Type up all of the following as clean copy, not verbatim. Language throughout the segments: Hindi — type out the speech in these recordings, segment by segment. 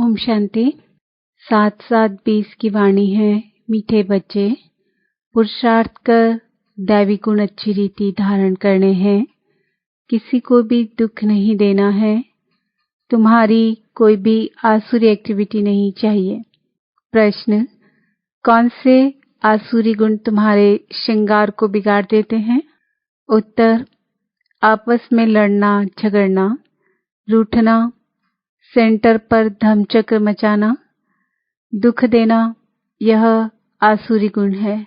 ओम शांति। 7-7-20 की वाणी है। मीठे बच्चे, पुरुषार्थ कर दैवी गुण अच्छी रीति धारण करने हैं। किसी को भी दुख नहीं देना है। तुम्हारी कोई भी आसुरी एक्टिविटी नहीं चाहिए। प्रश्न, कौन से आसुरी गुण तुम्हारे श्रृंगार को बिगाड़ देते हैं? उत्तर, आपस में लड़ना झगड़ना, रूठना, सेंटर पर धर्मचक्र मचाना, दुख देना, यह आसुरी गुण है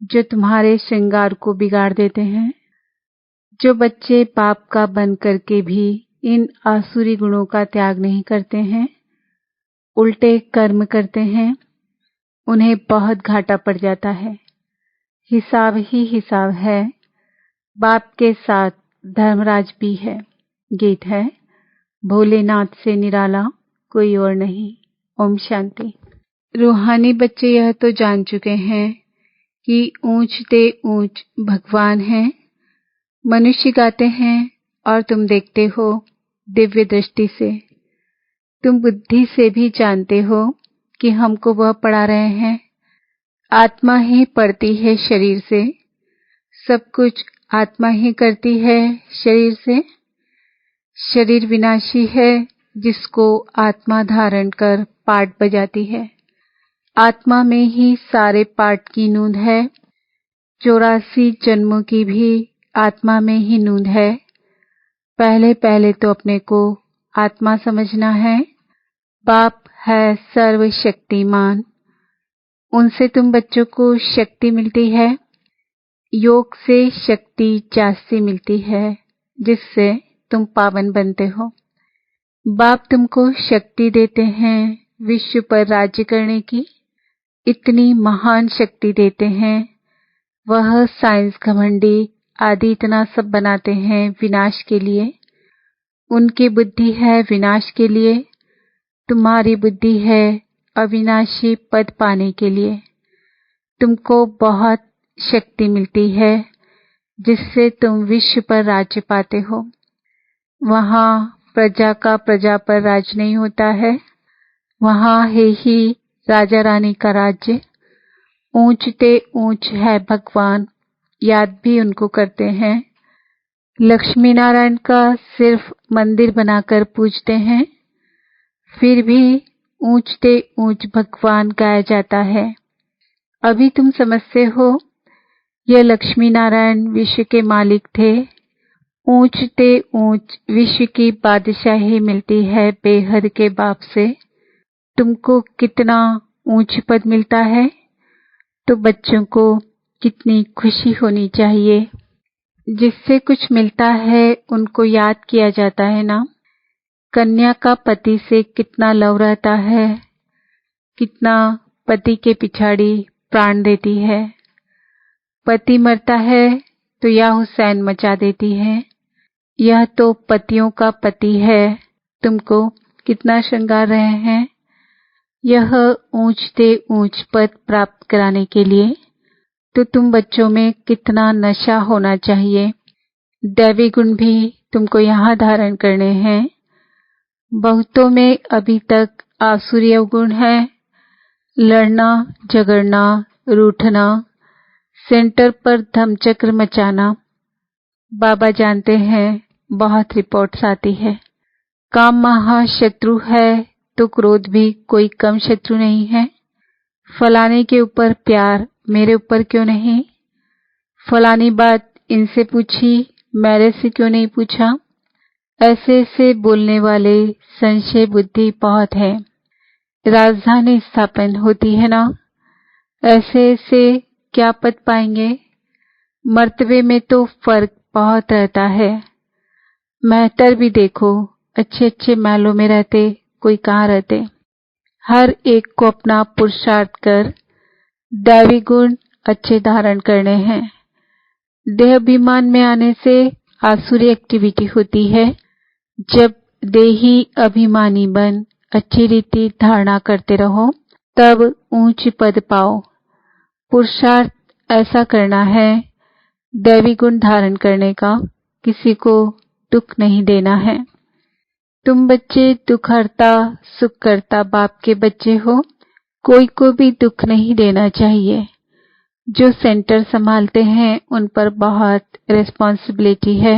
जो तुम्हारे श्रृंगार को बिगाड़ देते हैं। जो बच्चे पाप का बन करके भी इन आसुरी गुणों का त्याग नहीं करते हैं, उल्टे कर्म करते हैं, उन्हें बहुत घाटा पड़ जाता है। हिसाब ही हिसाब है। बाप के साथ धर्मराज भी है। गीत है, भोलेनाथ से निराला कोई और नहीं। ओम शांति। रूहानी बच्चे यह तो जान चुके हैं कि ऊंच ते ऊंच भगवान हैं। मनुष्य गाते हैं और तुम देखते हो दिव्य दृष्टि से। तुम बुद्धि से भी जानते हो कि हमको वह पढ़ा रहे हैं। आत्मा ही पढ़ती है शरीर से। सब कुछ आत्मा ही करती है शरीर से। शरीर विनाशी है, जिसको आत्मा धारण कर पाठ बजाती है। आत्मा में ही सारे पाठ की नूंद है। 84 जन्मों की भी आत्मा में ही नूंद है। पहले पहले तो अपने को आत्मा समझना है। बाप है सर्वशक्तिमान। उनसे तुम बच्चों को शक्ति मिलती है। योग से शक्ति जास्ती मिलती है, जिससे तुम पावन बनते हो। बाप तुमको शक्ति देते हैं विश्व पर राज्य करने की। इतनी महान शक्ति देते हैं। वह साइंस घमंडी आदि इतना सब बनाते हैं विनाश के लिए। उनकी बुद्धि है विनाश के लिए। तुम्हारी बुद्धि है अविनाशी पद पाने के लिए। तुमको बहुत शक्ति मिलती है, जिससे तुम विश्व पर राज्य पाते हो। वहाँ प्रजा का प्रजा पर राज नहीं होता है। वहाँ है ही राजा रानी का राज्य। ऊंच ते ऊंच है भगवान, याद भी उनको करते हैं। लक्ष्मी नारायण का सिर्फ मंदिर बनाकर पूजते हैं, फिर भी ऊंच ते ऊंच भगवान गाया जाता है। अभी तुम समझते हो, यह लक्ष्मी नारायण विश्व के मालिक थे। ऊंच ते ऊंच विश्व की बादशाही मिलती है बेहद के बाप से। तुमको कितना ऊंच पद मिलता है, तो बच्चों को कितनी खुशी होनी चाहिए। जिससे कुछ मिलता है उनको याद किया जाता है ना। कन्या का पति से कितना लव रहता है, कितना पति के पिछाड़ी प्राण देती है। पति मरता है तो या हुसैन मचा देती है। यह तो पतियों का पति है। तुमको कितना श्रृंगार रहे हैं। यह ऊंच ते ऊंच पद प्राप्त कराने के लिए तो तुम बच्चों में कितना नशा होना चाहिए। दैवी गुण भी तुमको यहाँ धारण करने हैं। बहुतों में अभी तक आसुरी गुण है। लड़ना झगड़ना, रूठना, सेंटर पर धर्मचक्र मचाना। बाबा जानते हैं बहुत रिपोर्ट्स आती है। काम महाशत्रु है तो क्रोध भी कोई कम शत्रु नहीं है। फलाने के ऊपर प्यार, मेरे ऊपर क्यों नहीं? फलानी बात इनसे पूछी, मेरे से क्यों नहीं पूछा? ऐसे ऐसे बोलने वाले संशय बुद्धि बहुत है। राजधानी स्थापन होती है ना, ऐसे ऐसे क्या पद पाएंगे? मर्तबे में तो फर्क बहुत रहता है। मेहतर भी देखो, अच्छे अच्छे महलों में रहते, कोई कहाँ रहते। हर एक को अपना पुरुषार्थ कर दैवी गुण अच्छे धारण करने हैं। देह अभिमान में आने से आसुरी एक्टिविटी होती है। जब देही अभिमानी बन अच्छी रीति धारणा करते रहो, तब ऊंच पद पाओ। पुरुषार्थ ऐसा करना है दैवी गुण धारण करने का, किसी को दुख नहीं देना है। तुम बच्चे दुख हरता सुख करता बाप के बच्चे हो। कोई को भी दुख नहीं देना चाहिए। जो सेंटर संभालते हैं उन पर बहुत रिस्पॉन्सिबिलिटी है।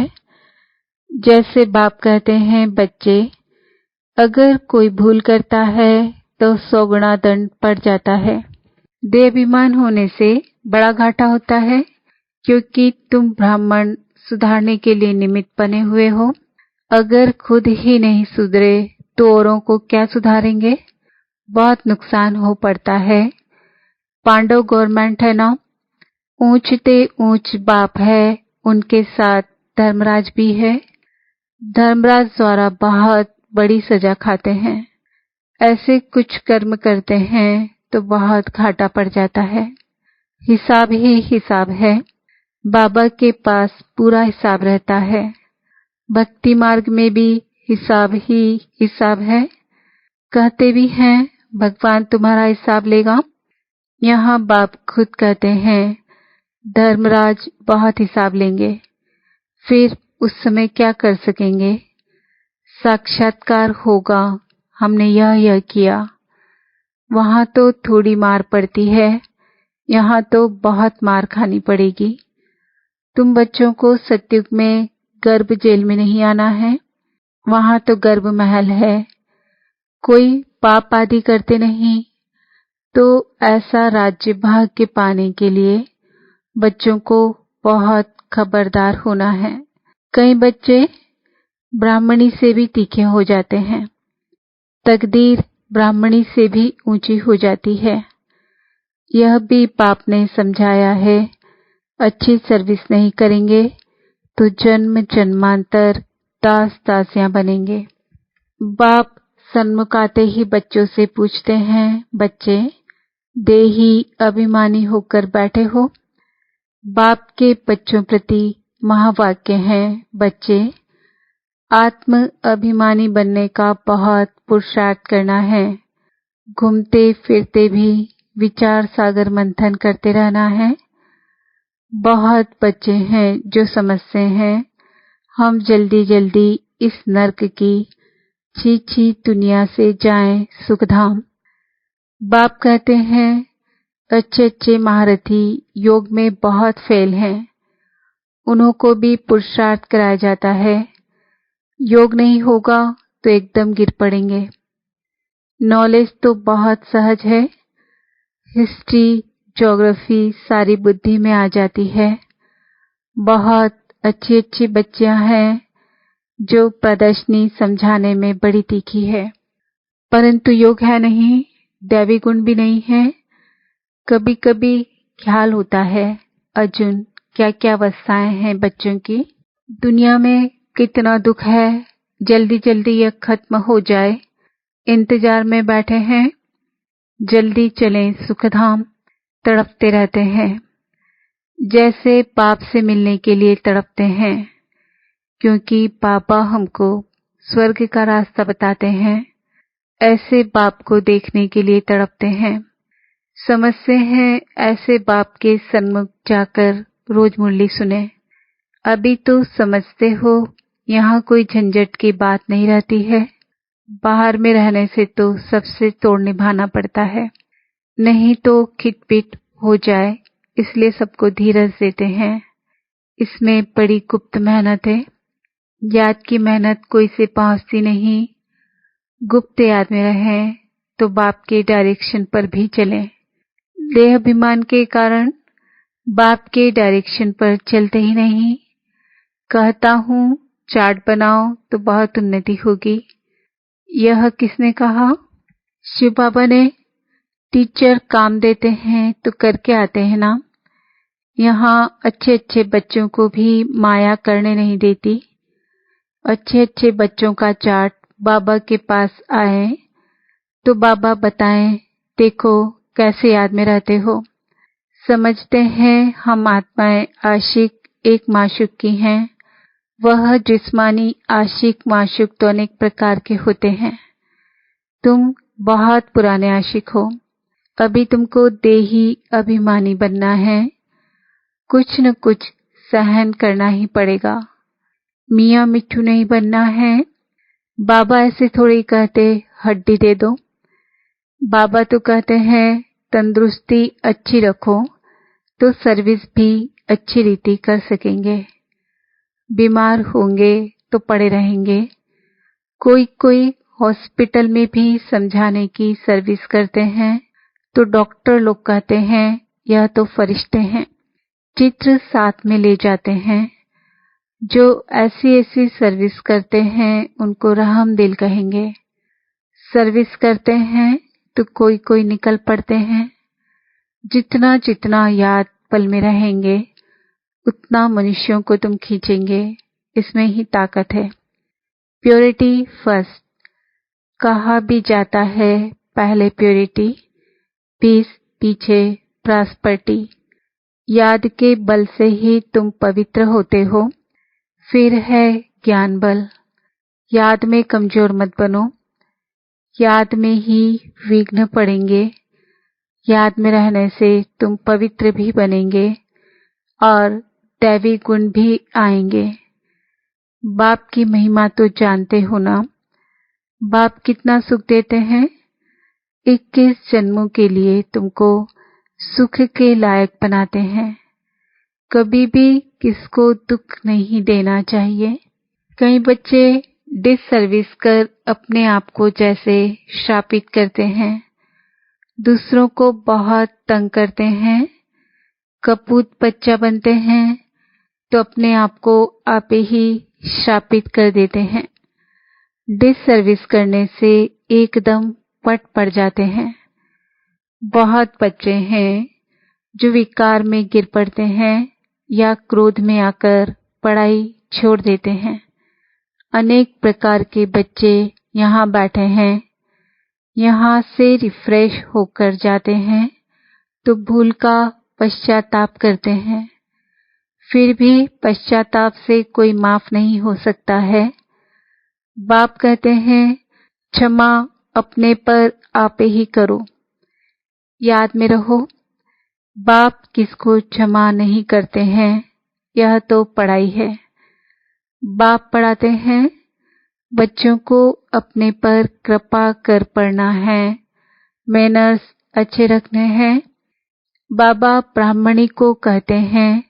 जैसे बाप कहते हैं, बच्चे अगर कोई भूल करता है तो 100 गुना दंड पड़ जाता है। देहाभिमान होने से बड़ा घाटा होता है, क्योंकि तुम ब्राह्मण सुधारने के लिए निमित्त बने हुए हो। अगर खुद ही नहीं सुधरे तो औरों को क्या सुधारेंगे? बहुत नुकसान हो पड़ता है। पांडव गवर्नमेंट है ना, ऊंचते ऊंच बाप है, उनके साथ धर्मराज भी है। धर्मराज द्वारा बहुत बड़ी सजा खाते हैं। ऐसे कुछ कर्म करते हैं तो बहुत घाटा पड़ जाता है। हिसाब ही हिसाब है। बाबा के पास पूरा हिसाब रहता है। भक्ति मार्ग में भी हिसाब ही हिसाब है। कहते भी हैं भगवान तुम्हारा हिसाब लेगा। यहाँ बाप खुद कहते हैं धर्मराज बहुत हिसाब लेंगे। फिर उस समय क्या कर सकेंगे? साक्षात्कार होगा, हमने यह किया। वहां तो थोड़ी मार पड़ती है, यहाँ तो बहुत मार खानी पड़ेगी। तुम बच्चों को सत्युग में गर्भ जेल में नहीं आना है, वहां तो गर्भ महल है। कोई पाप आदि करते नहीं, तो ऐसा राज्य भाग्य पाने के लिए बच्चों को बहुत खबरदार होना है। कई बच्चे ब्राह्मणी से भी तीखे हो जाते हैं। तकदीर ब्राह्मणी से भी ऊंची हो जाती है। यह भी बाप ने समझाया है। अच्छी सर्विस नहीं करेंगे तो जन्म जन्मांतर दास दासियां बनेंगे। बाप सन्मुख आते ही बच्चों से पूछते हैं, बच्चे देही अभिमानी होकर बैठे हो? बाप के बच्चों प्रति महावाक्य हैं, बच्चे आत्म अभिमानी बनने का बहुत पुरुषार्थ करना है। घूमते फिरते भी विचार सागर मंथन करते रहना है। बहुत बच्चे हैं जो समझते हैं हम जल्दी जल्दी इस नर्क की छी दुनिया से जाएं सुखधाम। बाप कहते हैं अच्छे अच्छे महारथी योग में बहुत फेल हैं, उन्हों को भी पुरुषार्थ कराया जाता है। योग नहीं होगा तो एकदम गिर पड़ेंगे। नॉलेज तो बहुत सहज है, हिस्ट्री ज्योग्राफी सारी बुद्धि में आ जाती है। बहुत अच्छी अच्छी बच्चियां हैं जो प्रदर्शनी समझाने में बड़ी तीखी है, परंतु योग है नहीं, दैवी गुण भी नहीं है। कभी कभी ख्याल होता है अर्जुन क्या क्या अवस्थाएं हैं बच्चों की। दुनिया में कितना दुख है, जल्दी जल्दी यह खत्म हो जाए, इंतजार में बैठे हैं। जल्दी चलें सुखधाम, तड़पते रहते हैं। जैसे बाप से मिलने के लिए तड़पते हैं, क्योंकि बाबा हमको स्वर्ग का रास्ता बताते हैं। ऐसे बाप को देखने के लिए तड़पते हैं। समझते हैं ऐसे बाप के सन्मुख जाकर रोज मुरली सुने। अभी तो समझते हो यहाँ कोई झंझट की बात नहीं रहती है। बाहर में रहने से तो सबसे तोड़ निभाना पड़ता है, नहीं तो खिटपिट हो जाए, इसलिए सबको धीरज देते हैं। इसमें बड़ी गुप्त मेहनत है। याद की मेहनत कोई से पहुंचती नहीं। गुप्त याद में रहें तो बाप के डायरेक्शन पर भी चलें। देह अभिमान के कारण बाप के डायरेक्शन पर चलते ही नहीं। कहता हूँ चार्ट बनाओ तो बहुत उन्नति होगी। यह किसने कहा? शिव बाबा ने। टीचर काम देते हैं तो करके आते हैं ना। यहाँ अच्छे अच्छे बच्चों को भी माया करने नहीं देती। अच्छे अच्छे बच्चों का चार्ट बाबा के पास आए तो बाबा बताएं, देखो कैसे याद में रहते हो। समझते हैं हम आत्माएं आशिक एक माशूक की हैं। वह जिस्मानी आशिक माशूक तो अनेक प्रकार के होते हैं। तुम बहुत पुराने आशिक हो, अभी तुमको देही अभिमानी बनना है। कुछ न कुछ सहन करना ही पड़ेगा। मियाँ मिट्ठू नहीं बनना है। बाबा ऐसे थोड़ी कहते हड्डी दे दो। बाबा तो कहते हैं तंदुरुस्ती अच्छी रखो तो सर्विस भी अच्छी रीति कर सकेंगे। बीमार होंगे तो पड़े रहेंगे। कोई कोई हॉस्पिटल में भी समझाने की सर्विस करते हैं तो डॉक्टर लोग कहते हैं यह तो फरिश्ते हैं। चित्र साथ में ले जाते हैं। जो ऐसी ऐसी सर्विस करते हैं उनको रहमदिल कहेंगे। सर्विस करते हैं तो कोई कोई निकल पड़ते हैं। जितना जितना याद पल में रहेंगे उतना मनुष्यों को तुम खींचेंगे। इसमें ही ताकत है। प्योरिटी फर्स्ट कहा भी जाता है। पहले प्योरिटी, पीस, पीछे प्रॉस्पर्टी। याद के बल से ही तुम पवित्र होते हो। फिर है ज्ञान बल। याद में कमजोर मत बनो। याद में ही विघ्न पड़ेंगे। याद में रहने से तुम पवित्र भी बनेंगे और दैवी गुण भी आएंगे। बाप की महिमा तो जानते हो ना। बाप कितना सुख देते हैं। 21 जन्मों के लिए तुमको सुख के लायक बनाते हैं। कभी भी किसको दुख नहीं देना चाहिए। कई बच्चे डिससर्विस कर अपने आप को जैसे शापित करते हैं। दूसरों को बहुत तंग करते हैं। कपूत बच्चा बनते हैं तो अपने आप को आप ही शापित कर देते हैं। डिससर्विस करने से एकदम पट पड़ जाते हैं। बहुत बच्चे हैं जो विकार में गिर पड़ते हैं या क्रोध में आकर पढ़ाई छोड़ देते हैं। अनेक प्रकार के बच्चे यहाँ बैठे हैं। यहाँ से रिफ्रेश होकर जाते हैं तो भूल का पश्चाताप करते हैं। फिर भी पश्चाताप से कोई माफ नहीं हो सकता है। बाप कहते हैं क्षमा अपने पर आप ही करो। याद में रहो बाप किसको क्षमा नहीं करते हैं। यह तो पढ़ाई है। बाप पढ़ाते हैं बच्चों को अपने पर कृपा कर पढ़ना है। मैनर्स अच्छे रखने हैं। बाबा ब्राह्मणी को कहते हैं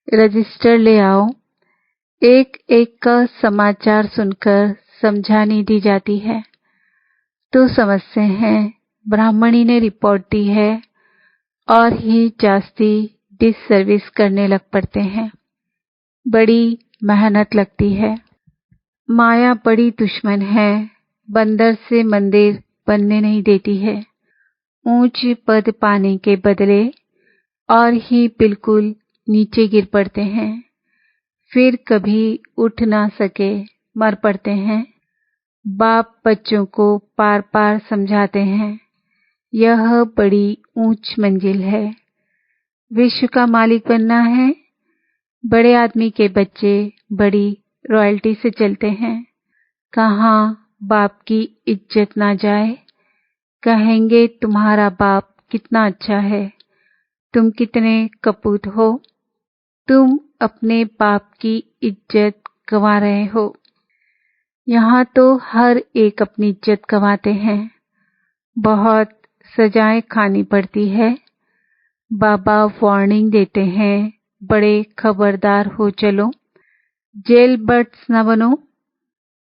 रजिस्टर ले आओ। एक एक का समाचार सुनकर समझानी दी जाती है तो समझते हैं ब्राह्मणी ने रिपोर्ट दी है और ही जास्ती डिससर्विस करने लग पड़ते हैं। बड़ी मेहनत लगती है। माया बड़ी दुश्मन है। बंदर से मंदिर बनने नहीं देती है। ऊंच पद पाने के बदले और ही बिल्कुल नीचे गिर पड़ते हैं। फिर कभी उठ ना सके मर पड़ते हैं। बाप बच्चों को पार पार समझाते हैं यह बड़ी ऊंच मंजिल है। विश्व का मालिक बनना है। बड़े आदमी के बच्चे बड़ी रॉयल्टी से चलते हैं। कहाँ बाप की इज्जत ना जाए। कहेंगे तुम्हारा बाप कितना अच्छा है। तुम कितने कपूत हो। तुम अपने बाप की इज्जत गंवा रहे हो। यहाँ तो हर एक अपनी इज्जत गंवाते हैं। बहुत सजाएं खानी पड़ती है। बाबा वार्निंग देते हैं बड़े खबरदार हो चलो। जेल बर्ड्स न बनो।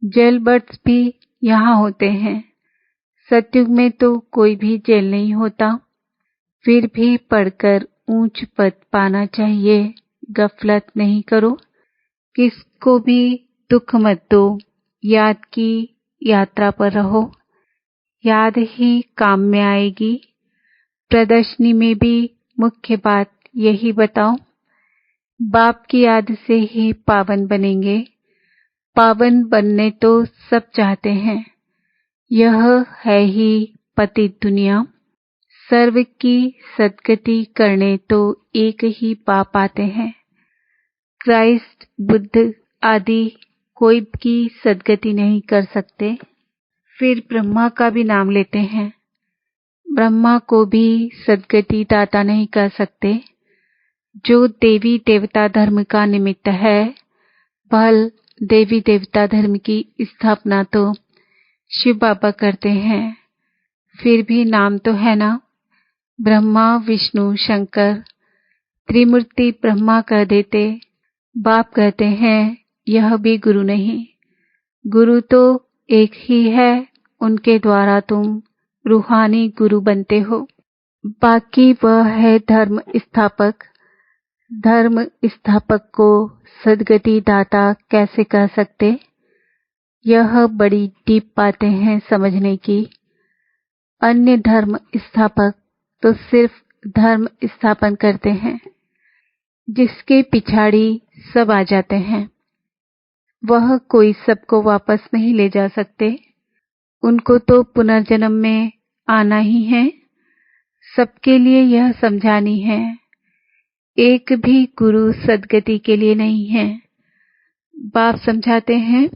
जेल बर्ड्स भी यहाँ होते हैं। सतयुग में तो कोई भी जेल नहीं होता। फिर भी पढ़कर ऊंच पद पाना चाहिए। गफलत नहीं करो। किसको भी दुख मत दो। याद की यात्रा पर रहो। याद ही काम में आएगी। प्रदर्शनी में भी मुख्य बात यही बताओ। बाप की याद से ही पावन बनेंगे। पावन बनने तो सब चाहते हैं। यह है ही पतित दुनिया। सर्व की सद्गति करने तो एक ही बाप आते हैं। क्राइस्ट, बुद्ध आदि कोई की सद्गति नहीं कर सकते। फिर ब्रह्मा का भी नाम लेते हैं। ब्रह्मा को भी सद्गति दाता नहीं कर सकते। जो देवी देवता धर्म का निमित्त है, फल देवी देवता धर्म की स्थापना तो शिव बाबा करते हैं, फिर भी नाम तो है ना, ब्रह्मा विष्णु शंकर त्रिमूर्ति ब्रह्मा कर देते। बाप कहते हैं यह भी गुरु नहीं, गुरु तो एक ही है, उनके द्वारा तुम रूहानी गुरु बनते हो। बाकी वह है धर्म स्थापक। धर्म स्थापक को सद्गति दाता कैसे कह सकते? यह बड़ी डीप बातें हैं समझने की। अन्य धर्म स्थापक तो सिर्फ धर्म स्थापन करते हैं, जिसके पिछाड़ी सब आ जाते हैं। वह कोई सबको वापस नहीं ले जा सकते, उनको तो पुनर्जन्म में आना ही है। सबके लिए यह समझानी है, एक भी गुरु सद्गति के लिए नहीं है। बाप समझाते हैं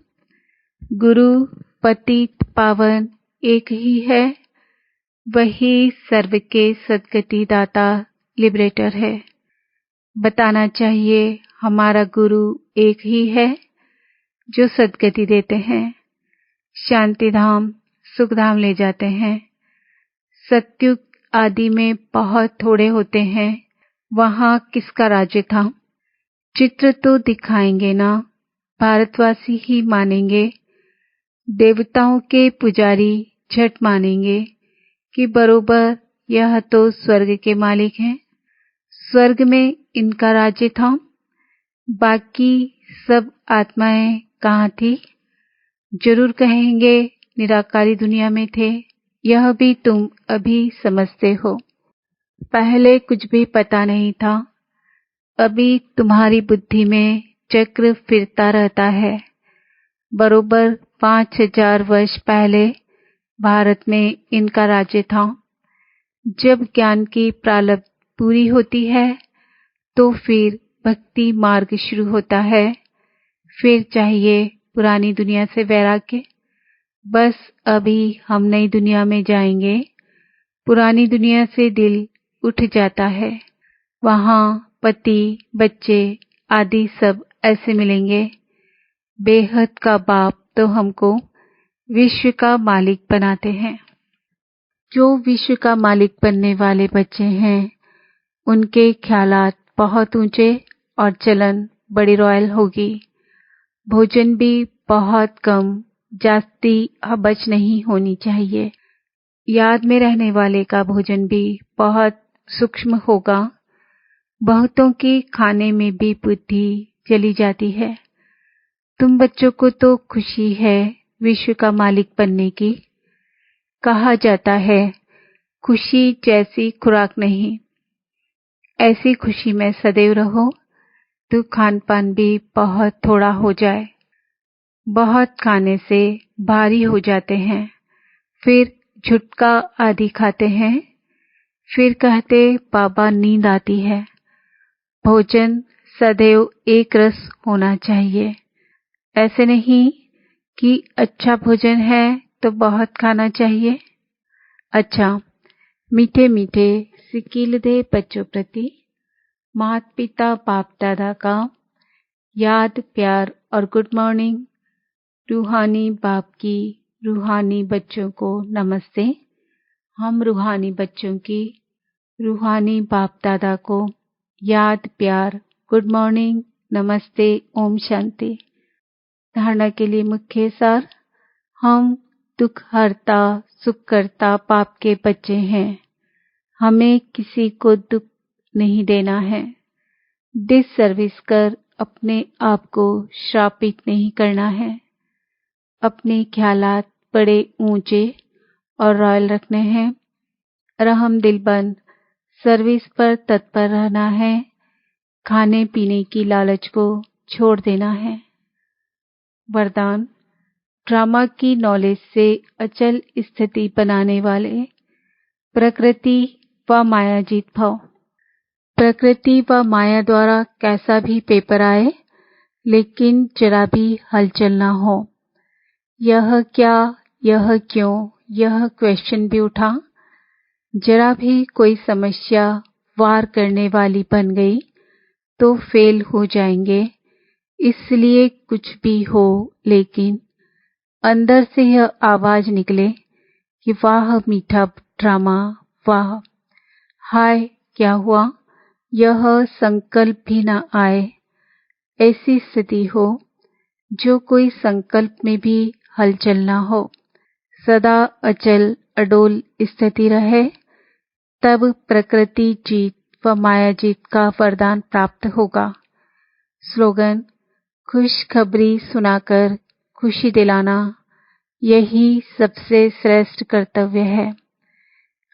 गुरु पतित पावन एक ही है, वही सर्व के सद्गति दाता लिबरेटर है। बताना चाहिए हमारा गुरु एक ही है जो सद्गति देते हैं, शांति धाम सुखधाम ले जाते हैं। सत्युग आदि में बहुत थोड़े होते हैं, वहाँ किसका राज्य था? चित्र तो दिखाएंगे ना, भारतवासी ही मानेंगे। देवताओं के पुजारी झट मानेंगे कि बरोबर यह तो स्वर्ग के मालिक हैं, स्वर्ग में इनका राज्य था। बाकी सब आत्माएं कहाँ थी? जरूर कहेंगे निराकारी दुनिया में थे। यह भी तुम अभी समझते हो, पहले कुछ भी पता नहीं था। अभी तुम्हारी बुद्धि में चक्र फिरता रहता है। बरोबर 5000 वर्ष पहले भारत में इनका राज्य था। जब ज्ञान की प्रारब्ध पूरी होती है तो फिर भक्ति मार्ग शुरू होता है। फिर चाहिए पुरानी दुनिया से वैराग्य। बस अभी हम नई दुनिया में जाएंगे, पुरानी दुनिया से दिल उठ जाता है। वहाँ पति बच्चे आदि सब ऐसे मिलेंगे। बेहद का बाप तो हमको विश्व का मालिक बनाते हैं। जो विश्व का मालिक बनने वाले बच्चे हैं, उनके ख्यालात बहुत ऊंचे और चलन बड़ी रॉयल होगी। भोजन भी बहुत कम, जास्ती हबच नहीं होनी चाहिए। याद में रहने वाले का भोजन भी बहुत सूक्ष्म होगा। बहुतों की खाने में भी बुद्धि चली जाती है। तुम बच्चों को तो खुशी है विश्व का मालिक बनने की। कहा जाता है खुशी जैसी खुराक नहीं, ऐसी खुशी में सदैव रहो तो खान पान भी बहुत थोड़ा हो जाए। बहुत खाने से भारी हो जाते हैं, फिर झुटका आदि खाते हैं, फिर कहते बाबा नींद आती है। भोजन सदैव एक रस होना चाहिए। ऐसे नहीं कि अच्छा भोजन है तो बहुत खाना चाहिए। अच्छा, मीठे मीठे सिकीलदे बच्चों प्रति माता पिता बाप दादा का याद प्यार और गुड मॉर्निंग। रूहानी बाप की रूहानी बच्चों को नमस्ते। हम रूहानी बच्चों की रूहानी बाप दादा को याद प्यार गुड मॉर्निंग नमस्ते ओम शांति। धारणा के लिए मुख्य सार, हम दुख हरता सुख करता बाप के बच्चे हैं। हमें किसी को दुख नहीं देना है। डिससर्विस कर अपने आप को श्रापित नहीं करना है। अपने ख्यालात बड़े ऊंचे और रॉयल रखने हैं। रहम दिलबंद सर्विस पर तत्पर रहना है। खाने पीने की लालच को छोड़ देना है। वरदान, ड्रामा की नॉलेज से अचल स्थिति बनाने वाले प्रकृति व माया जीत भाव। प्रकृति व माया द्वारा कैसा भी पेपर आए, लेकिन जरा भी हलचल ना हो। यह क्या, यह क्यों, यह क्वेश्चन भी उठा। जरा भी कोई समस्या वार करने वाली बन गई तो फेल हो जाएंगे। इसलिए कुछ भी हो, लेकिन अंदर से यह आवाज निकले कि वाह मीठा ड्रामा, वाह, हाय क्या हुआ, यह संकल्प भी न आए। ऐसी स्थिति हो जो कोई संकल्प में भी हलचल न हो, सदा अचल अडोल स्थिति रहे, तब प्रकृति जीत व माया जीत का वरदान प्राप्त होगा। स्लोगन: खुशखबरी सुनाकर खुशी दिलाना, यही सबसे श्रेष्ठ कर्तव्य है।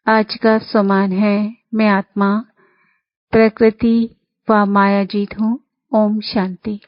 आज का सम्मान है, मैं आत्मा, प्रकृति व माया जीत हूँ। ओम शांति।